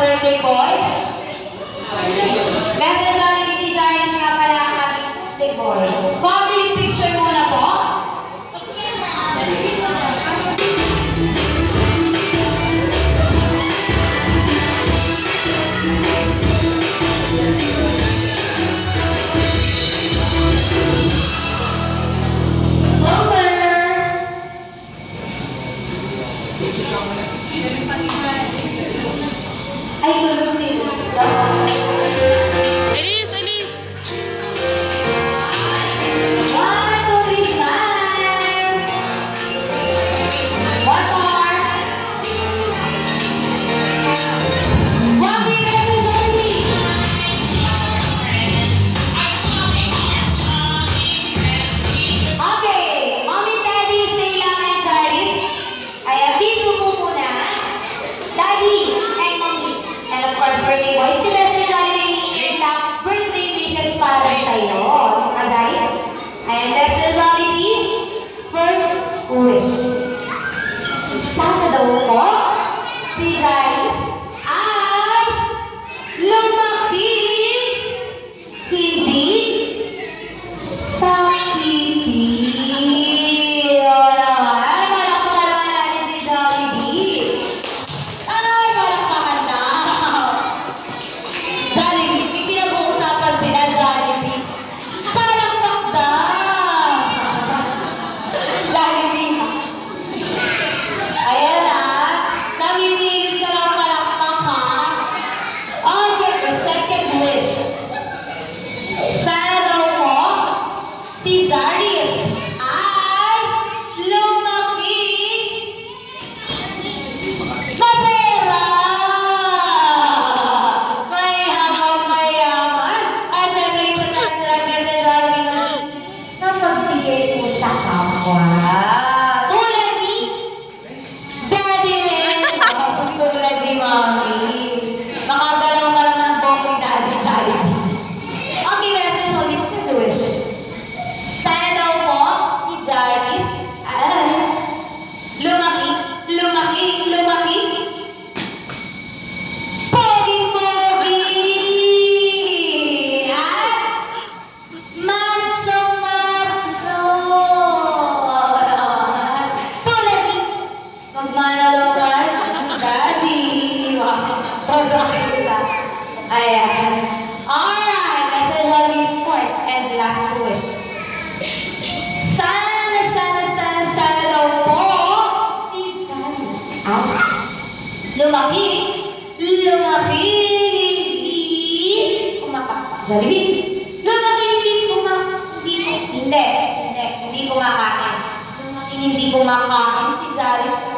birthday boy. Message namin si Janice nga pala ang aming birthday boy. Family picture muna po. Ay, tulog si Lisa. Elise, Elise! 1, 2, 3, smile! One more! One big message only! Okay, Mommy, Daddy, stay lang and Charis. Ayan, dito po muna. Daddy and Mommy. And of course, birthday boy. Si Message Johnny isang birthday wishes para sa'yo. Ah, guys? Ayan, Message Johnny, first wish. Sana daw po, si guys ay lumaki, hindi sa pipi. Ay, malakpakan naman natin si Jollibee. Ay, malakpakan na. Jollibee, may pinag-uusapan sila, Jollibee. Palakpak na. Jollibee. Ayan na. Namimilit ka ng palakpak, ha? Okay, the second wish. Sana daw po, si Jarius ay lumaki sa pera. Mayaman, mayaman. At syempre, importante sila kasi Jollibee na magbigay po sa kapwa. Tulad ni Daddy rin. Tulad ni Mommy. Nakagalaw ka lang ng boko ni Daddy Jollibee. Okay, message only for the wish. Sana daw po si Jarius ay lumaki, lumaki, lumaki. Pogi-pogi at macho-macho. Tulad ni magmana daw ka, Daddy. Wow. Todo ang isa. Ayan. Alright, message only fourth and last wish. Sana daw po si Janice ay lumaki, lumaki, hindi kumakain. Jollibee, lumaki, hindi kumakain. Lumaki, hindi kumakain si Janice.